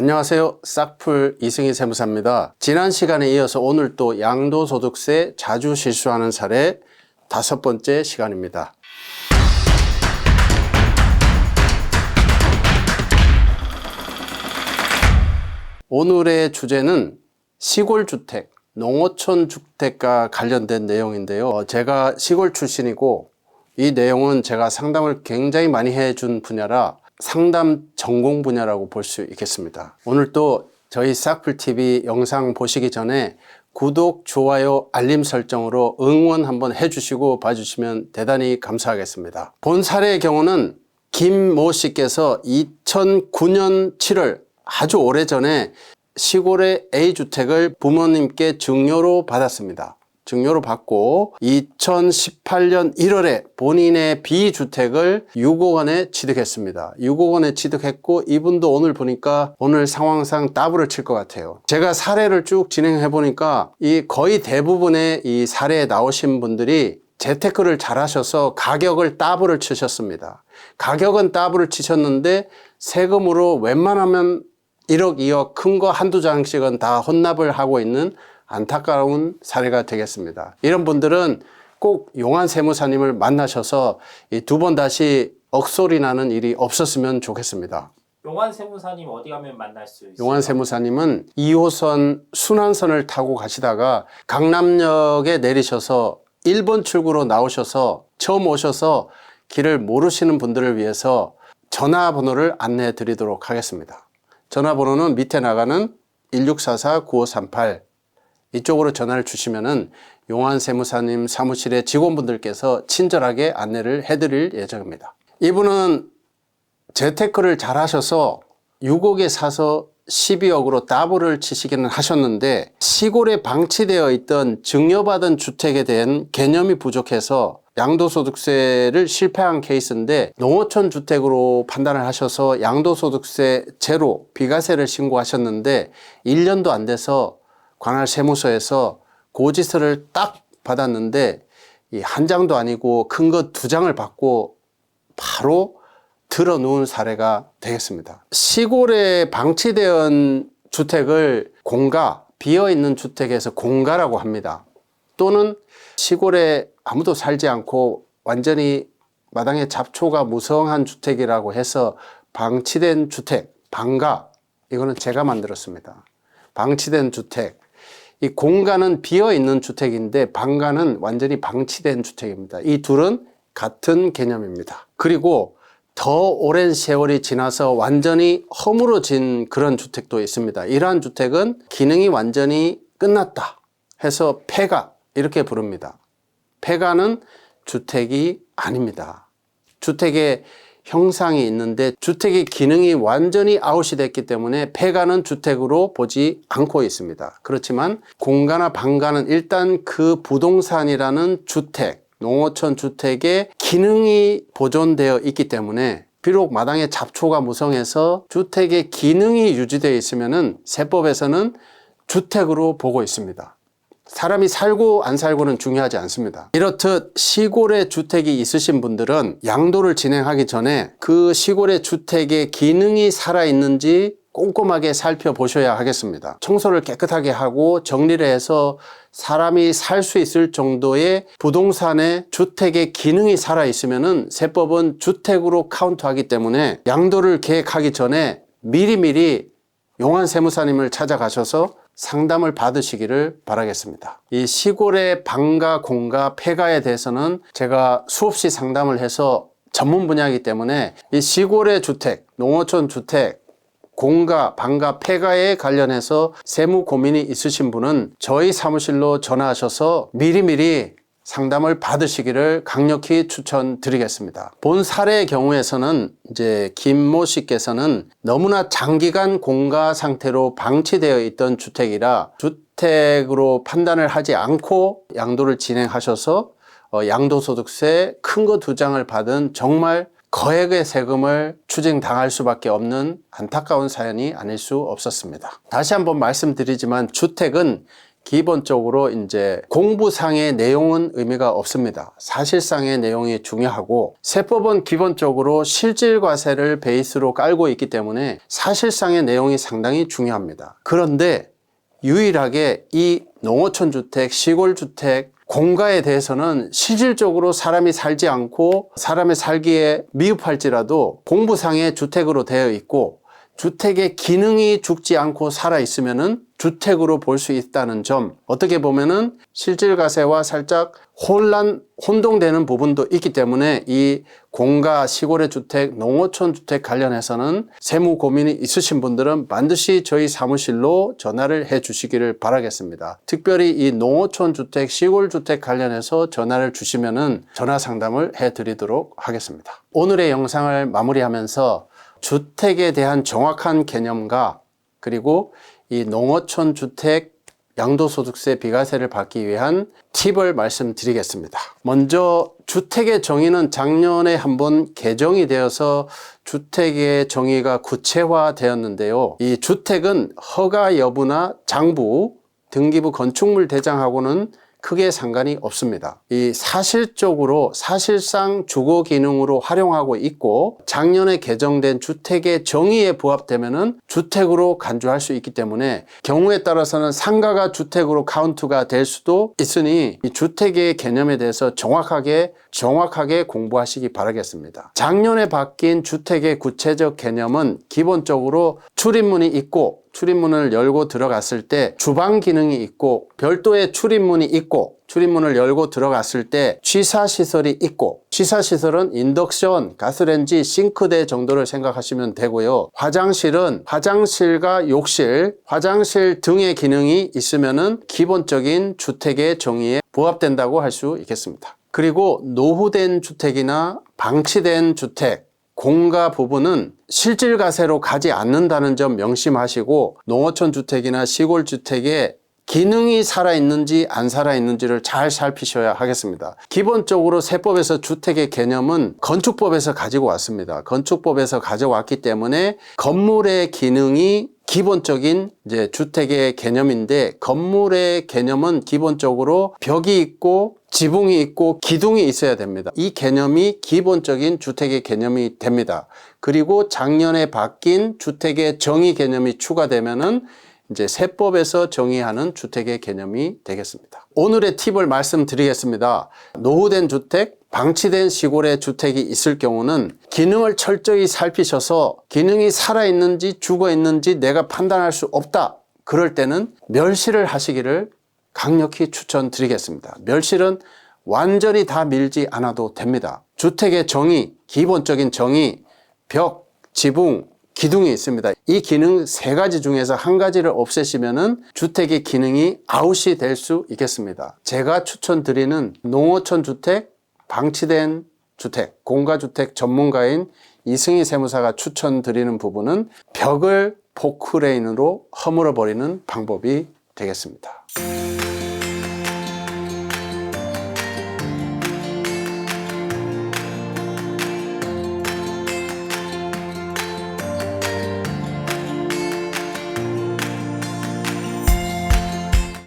안녕하세요. 싹풀 이승희 세무사입니다. 지난 시간에 이어서 오늘 또 양도소득세 자주 실수하는 사례 5번째 시간입니다. 오늘의 주제는 시골주택, 농어촌 주택과 관련된 내용인데요. 제가 시골 출신이고 이 내용은 제가 상담을 굉장히 많이 해준 분야라 상담 전공 분야라고 볼 수 있겠습니다. 오늘 또 저희 싹풀TV 영상 보시기 전에 구독, 좋아요, 알림 설정으로 응원 한번 해주시고 봐주시면 대단히 감사하겠습니다. 본 사례의 경우는 김모 씨께서 2009년 7월 아주 오래전에 시골의 A주택을 부모님께 증여로 받았습니다. 증여로 받고 2018년 1월에 본인의 B주택을 6억 원에 취득했습니다. 6억 원에 취득했고 이분도 오늘 보니까 오늘 상황상 더블을 칠 것 같아요. 제가 사례를 쭉 진행해 보니까 이 거의 대부분의 이 사례에 나오신 분들이 재테크를 잘 하셔서 가격을 더블을 치셨습니다. 가격은 더블을 치셨는데 세금으로 웬만하면 1억, 2억 큰 거 한두 장씩은 다 혼납을 하고 있는 안타까운 사례가 되겠습니다. 이런 분들은 꼭 용한 세무사님을 만나셔서 이 두 번 다시 억소리 나는 일이 없었으면 좋겠습니다. 용한 세무사님 어디 가면 만날 수 있어요? 용한 세무사님은 2호선 순환선을 타고 가시다가 강남역에 내리셔서 1번 출구로 나오셔서 처음 오셔서 길을 모르시는 분들을 위해서 전화번호를 안내해 드리도록 하겠습니다. 전화번호는 밑에 나가는 1644-9538 이쪽으로 전화를 주시면은 용한 세무사님 사무실의 직원분들께서 친절하게 안내를 해드릴 예정입니다. 이분은 재테크를 잘 하셔서 6억에 사서 12억으로 더블을 치시기는 하셨는데 시골에 방치되어 있던 증여받은 주택에 대한 개념이 부족해서 양도소득세를 실패한 케이스인데 농어촌 주택으로 판단을 하셔서 양도소득세 제로 비과세를 신고하셨는데 1년도 안 돼서 관할 세무서에서 고지서를 딱 받았는데 이 한 장도 아니고 큰 거 2장을 받고 바로 들어 누운 사례가 되겠습니다. 시골에 방치된 주택을 공가, 비어있는 주택에서 공가라고 합니다. 또는 시골에 아무도 살지 않고 완전히 마당에 잡초가 무성한 주택이라고 해서 방치된 주택, 방가, 이거는 제가 만들었습니다. 방치된 주택. 이 공가는 비어있는 주택인데 방가는 완전히 방치된 주택입니다. 이 둘은 같은 개념입니다. 그리고 더 오랜 세월이 지나서 완전히 허물어진 그런 주택도 있습니다. 이러한 주택은 기능이 완전히 끝났다 해서 폐가 이렇게 부릅니다. 폐가는 주택이 아닙니다. 주택의 형상이 있는데 주택의 기능이 완전히 아웃이 됐기 때문에 폐가는 주택으로 보지 않고 있습니다. 그렇지만 공가나 방가는 일단 그 부동산이라는 주택, 농어촌 주택의 기능이 보존되어 있기 때문에 비록 마당에 잡초가 무성해서 주택의 기능이 유지되어 있으면은 세법에서는 주택으로 보고 있습니다. 사람이 살고 안 살고는 중요하지 않습니다. 이렇듯 시골에 주택이 있으신 분들은 양도를 진행하기 전에 그 시골의 주택의 기능이 살아있는지 꼼꼼하게 살펴보셔야 하겠습니다. 청소를 깨끗하게 하고 정리를 해서 사람이 살 수 있을 정도의 부동산의 주택의 기능이 살아있으면은 세법은 주택으로 카운트하기 때문에 양도를 계획하기 전에 미리미리 용한 세무사님을 찾아가셔서 상담을 받으시기를 바라겠습니다. 이 시골의 방가, 공가, 폐가에 대해서는 제가 수없이 상담을 해서 전문 분야이기 때문에 이 시골의 주택, 농어촌 주택, 공가, 방가, 폐가에 관련해서 세무 고민이 있으신 분은 저희 사무실로 전화하셔서 미리미리 상담을 받으시기를 강력히 추천드리겠습니다. 본 사례의 경우에서는 이제 김모 씨께서는 너무나 장기간 공가 상태로 방치되어 있던 주택이라 주택으로 판단을 하지 않고 양도를 진행하셔서 양도소득세 큰 거 2장을 받은 정말 거액의 세금을 추징당할 수밖에 없는 안타까운 사연이 아닐 수 없었습니다. 다시 한번 말씀드리지만 주택은 기본적으로 이제 공부상의 내용은 의미가 없습니다. 사실상의 내용이 중요하고, 세법은 기본적으로 실질과세를 베이스로 깔고 있기 때문에 사실상의 내용이 상당히 중요합니다. 그런데 유일하게 이 농어촌 주택, 시골 주택, 공가에 대해서는 실질적으로 사람이 살지 않고 사람의 살기에 미흡할지라도 공부상의 주택으로 되어 있고, 주택의 기능이 죽지 않고 살아 있으면은 주택으로 볼 수 있다는 점, 어떻게 보면은 실질과세와 살짝 혼동되는 부분도 있기 때문에 이 공가, 시골의 주택, 농어촌 주택 관련해서는 세무 고민이 있으신 분들은 반드시 저희 사무실로 전화를 해 주시기를 바라겠습니다. 특별히 이 농어촌 주택, 시골 주택 관련해서 전화를 주시면은 전화 상담을 해 드리도록 하겠습니다. 오늘의 영상을 마무리하면서 주택에 대한 정확한 개념과 그리고 이 농어촌 주택 양도소득세 비과세를 받기 위한 팁을 말씀드리겠습니다. 먼저 주택의 정의는 작년에 한번 개정이 되어서 주택의 정의가 구체화되었는데요. 이 주택은 허가 여부나 장부, 등기부 건축물 대장하고는 크게 상관이 없습니다. 이 사실상 주거 기능으로 활용하고 있고, 작년에 개정된 주택의 정의에 부합되면은 주택으로 간주할 수 있기 때문에 경우에 따라서는 상가가 주택으로 카운트가 될 수도 있으니 이 주택의 개념에 대해서 정확하게 공부하시기 바라겠습니다. 작년에 바뀐 주택의 구체적 개념은 기본적으로 출입문이 있고, 출입문을 열고 들어갔을 때 주방 기능이 있고, 별도의 출입문이 있고, 출입문을 열고 들어갔을 때 취사시설이 있고, 취사시설은 인덕션, 가스레인지, 싱크대 정도를 생각하시면 되고요. 화장실은 화장실과 욕실, 화장실 등의 기능이 있으면은 기본적인 주택의 정의에 부합된다고 할 수 있겠습니다. 그리고 노후된 주택이나 방치된 주택, 공가 부분은 실질과세로 가지 않는다는 점 명심하시고, 농어촌 주택이나 시골 주택에 기능이 살아있는지 안 살아있는지를 잘 살피셔야 하겠습니다. 기본적으로 세법에서 주택의 개념은 건축법에서 가지고 왔습니다. 건축법에서 가져왔기 때문에 건물의 기능이 기본적인 이제 주택의 개념인데, 건물의 개념은 기본적으로 벽이 있고 지붕이 있고 기둥이 있어야 됩니다. 이 개념이 기본적인 주택의 개념이 됩니다. 그리고 작년에 바뀐 주택의 정의 개념이 추가되면은 이제 세법에서 정의하는 주택의 개념이 되겠습니다. 오늘의 팁을 말씀드리겠습니다. 노후된 주택, 방치된 시골의 주택이 있을 경우는 기능을 철저히 살피셔서 기능이 살아있는지 죽어있는지 내가 판단할 수 없다. 그럴 때는 멸실을 하시기를 강력히 추천드리겠습니다. 멸실은 완전히 다 밀지 않아도 됩니다. 주택의 정의, 기본적인 정의, 벽, 지붕, 기둥이 있습니다. 이 기능 세 가지 중에서 한 가지를 없애시면은 주택의 기능이 아웃이 될 수 있겠습니다. 제가 추천드리는 농어촌 주택, 방치된 주택, 공가주택 전문가인 이승희 세무사가 추천드리는 부분은 벽을 포크레인으로 허물어 버리는 방법이 되겠습니다.